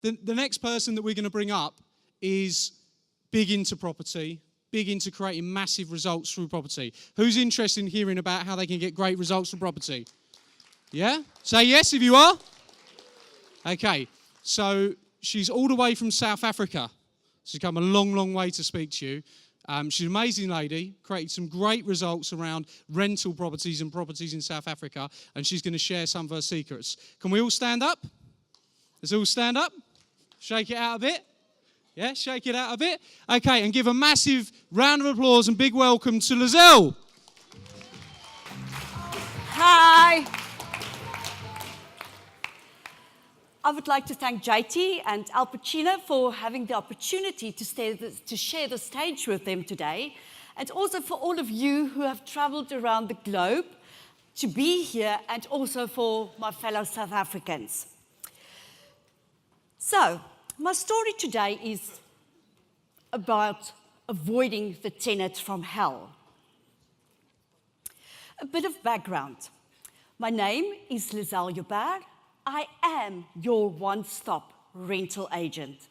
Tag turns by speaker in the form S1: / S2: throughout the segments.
S1: The next person that we're going to bring up is big into property, big into creating massive results through property. Who's interested in hearing about how they can get great results from property? Yeah? Say yes if you are. Okay, so she's all the way from South Africa. She's come a long, long way to speak to you. She's an amazing lady, created some great results around rental properties and properties in South Africa, and she's going to share some of her secrets. Can we all stand up? Let's all stand up. Shake it out a bit. Yeah, shake it out a bit. Okay, and give a massive round of applause and big welcome to Lizelle.
S2: Hi. I would like to thank JT and Al Pacino for having the opportunity to share the stage with them today, and also for all of you who have traveled around the globe to be here, and also for my fellow South Africans. So, my story today is about avoiding the tenant from hell. A bit of background. My name is Lizelle. I am your one-stop rental agent.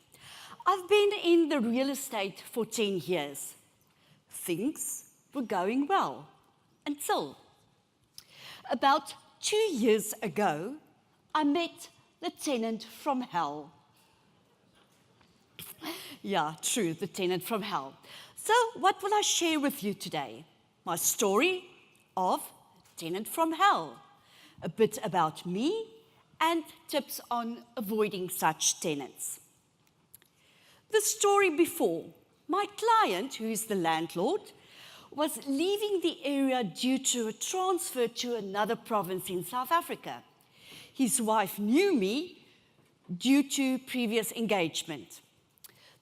S2: I've been in the real estate for 10 years. Things were going well until about 2 years ago, I met the tenant from hell. Yeah, true, the tenant from hell. So what will I share with you today? My story of tenant from hell, a bit about me, and tips on avoiding such tenants. The story before, my client, who is the landlord, was leaving the area due to a transfer to another province in South Africa. His wife knew me due to previous engagement.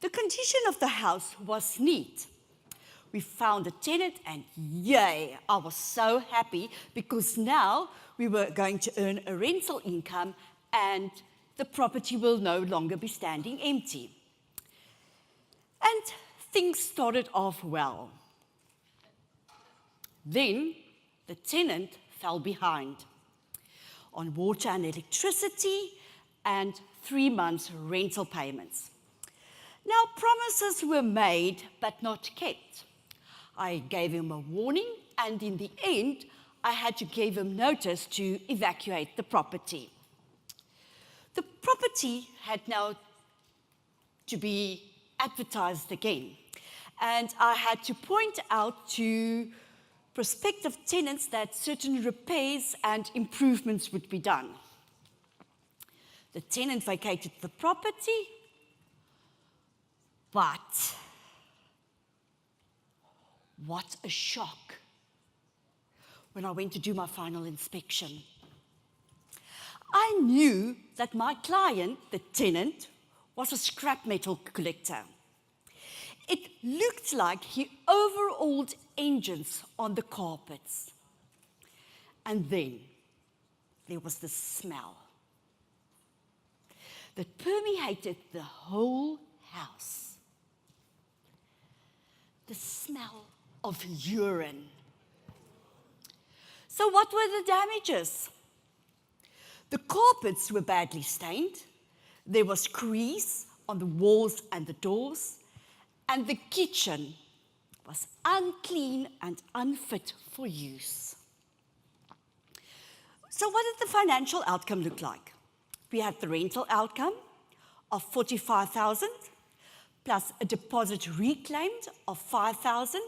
S2: The condition of the house was neat. We found a tenant, and yay, I was so happy because now we were going to earn a rental income and the property will no longer be standing empty. And things started off well. Then the tenant fell behind on water and electricity and 3 months rental payments. Now, promises were made but not kept. I gave him a warning, and in the end, I had to give him notice to evacuate the property. The property had now to be advertised again, and I had to point out to prospective tenants that certain repairs and improvements would be done. The tenant vacated the property, but what a shock when I went to do my final inspection. I knew that my client, the tenant, was a scrap metal collector. It looked like he overhauled engines on the carpets. And then there was the smell that permeated the whole house. The smell of urine. So what were the damages? The carpets were badly stained. There was grease on the walls and the doors, and the kitchen was unclean and unfit for use. So what did the financial outcome look like? We had the rental outcome of 45,000 plus a deposit reclaimed of 5,000.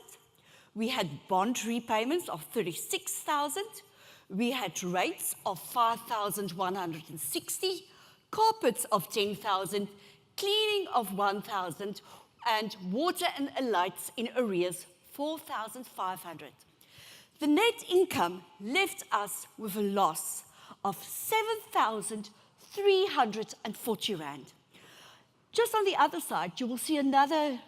S2: We had bond repayments of 36,000. We had rates of 5,160, carpets of 10,000, cleaning of 1,000, and water and lights in arrears 4,500. The net income left us with a loss of 7,340 rand. Just on the other side, you will see another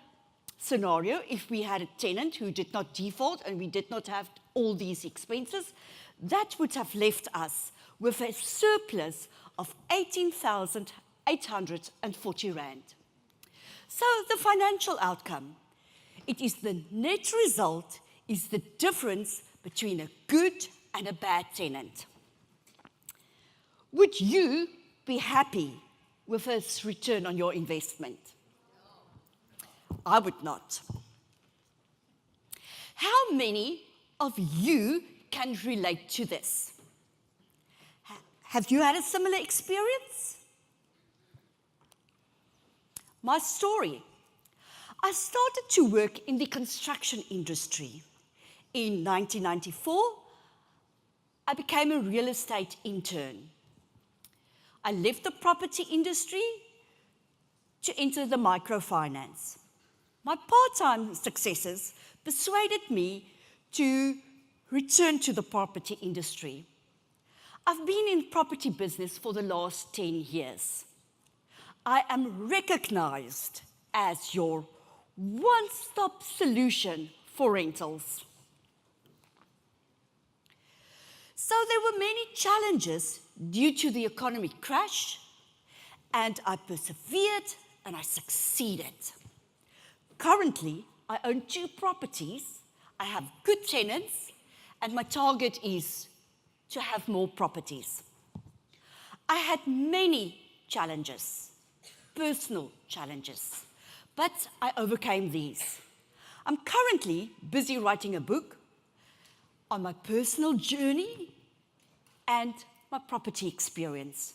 S2: scenario. If we had a tenant who did not default and we did not have all these expenses, that would have left us with a surplus of 18,840 rand. So the financial outcome, it is the net result, is the difference between a good and a bad tenant. Would you be happy with a return on your investment? I would not. How many of you can relate to this? Have you had a similar experience? My story. I started to work in the construction industry. In 1994, I became a real estate intern. I left the property industry to enter the microfinance. My part-time successes persuaded me to return to the property industry. I've been in property business for the last 10 years. I am recognized as your one-stop solution for rentals. So there were many challenges due to the economic crash, and I persevered and I succeeded. Currently, I own 2 properties, I have good tenants, and my target is to have more properties. I had many challenges, personal challenges, but I overcame these. I'm currently busy writing a book on my personal journey and my property experience.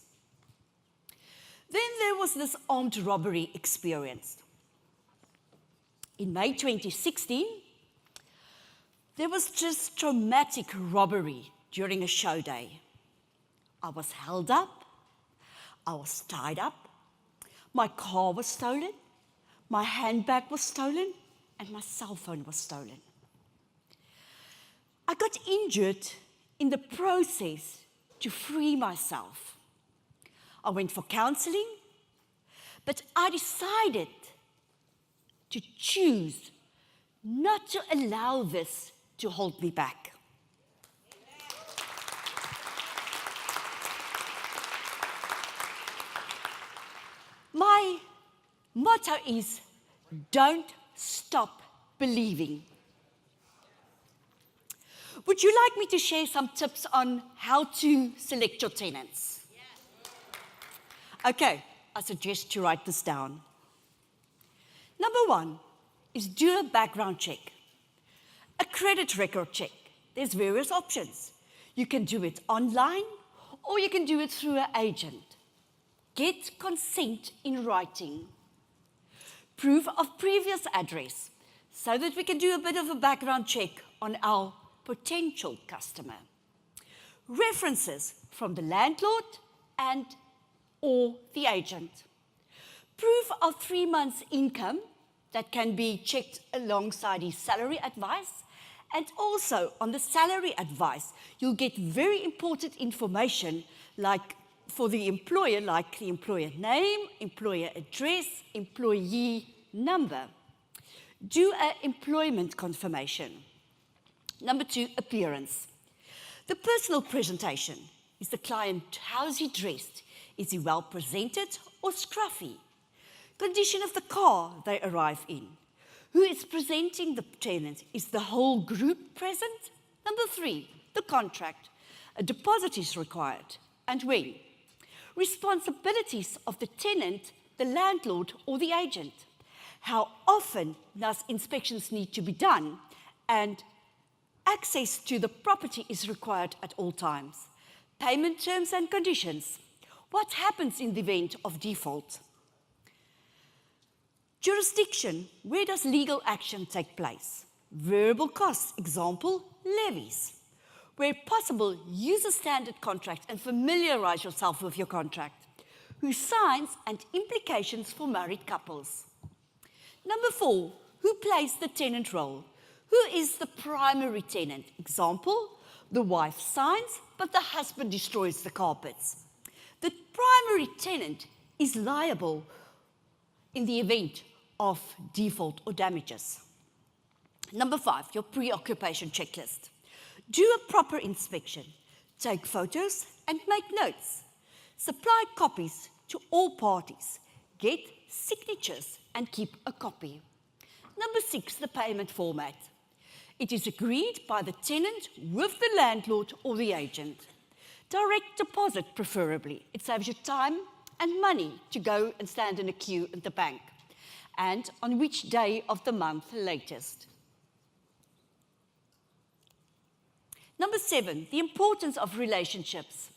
S2: Then there was this armed robbery experience. In May 2016, there was just traumatic robbery during a show day. I was held up, I was tied up, my car was stolen, my handbag was stolen, and my cell phone was stolen. I got injured in the process to free myself. I went for counseling, but I decided to choose not to allow this to hold me back. My motto is, don't stop believing. Would you like me to share some tips on how to select your tenants? Okay, I suggest you write this down. Number 1 is do a background check, a credit record check. There's various options. You can do it online or you can do it through an agent. Get consent in writing. Proof of previous address, so that we can do a bit of a background check on our potential customer. References from the landlord and or the agent. Proof of 3 months' income that can be checked alongside his salary advice. And also on the salary advice, you'll get very important information like for the employer, like the employer name, employer address, employee number. Do an employment confirmation. Number 2, appearance. The personal presentation. Is the client, how's he dressed? Is he well presented or scruffy? Condition of the car they arrive in. Who is presenting the tenant? Is the whole group present? Number 3, the contract. A deposit is required. And when? Responsibilities of the tenant, the landlord, or the agent. How often does inspections need to be done? And access to the property is required at all times. Payment terms and conditions. What happens in the event of default? Jurisdiction. Where does legal action take place? Variable costs. Example, levies. Where possible, use a standard contract and familiarize yourself with your contract. Who signs and implications for married couples. Number 4, who plays the tenant role? Who is the primary tenant? Example, the wife signs, but the husband destroys the carpets. The primary tenant is liable in the event of default or damages. Number 5, your preoccupation checklist. Do a proper inspection. Take photos and make notes. Supply copies to all parties. Get signatures and keep a copy. Number 6, the payment format. It is agreed by the tenant with the landlord or the agent. Direct deposit, preferably. It saves you time and money to go and stand in a queue at the bank, and on which day of the month latest. Number 7, the importance of relationships.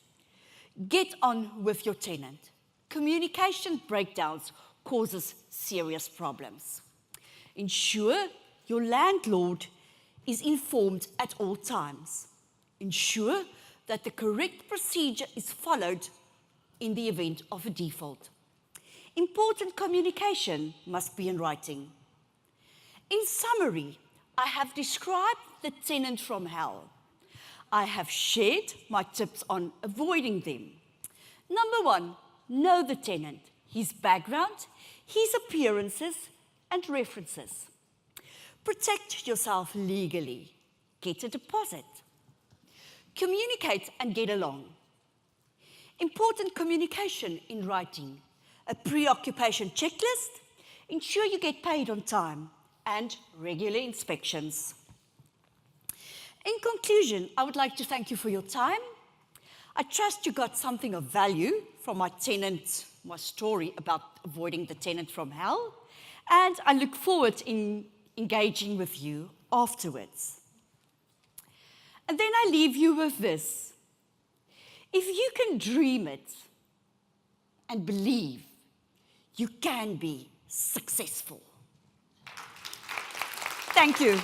S2: Get on with your tenant. Communication breakdowns causes serious problems. Ensure your landlord is informed at all times. Ensure that the correct procedure is followed in the event of a default. Important communication must be in writing. In summary, I have described the tenant from hell. I have shared my tips on avoiding them. Number 1, know the tenant, his background, his appearances, and references. Protect yourself legally. Get a deposit. Communicate and get along. Important communication in writing. A pre-occupation checklist. Ensure you get paid on time. And regular inspections. In conclusion, I would like to thank you for your time. I trust you got something of value from my story about avoiding the tenant from hell. And I look forward in engaging with you afterwards. And then I leave you with this. If you can dream it and believe, you can be successful. Thank you.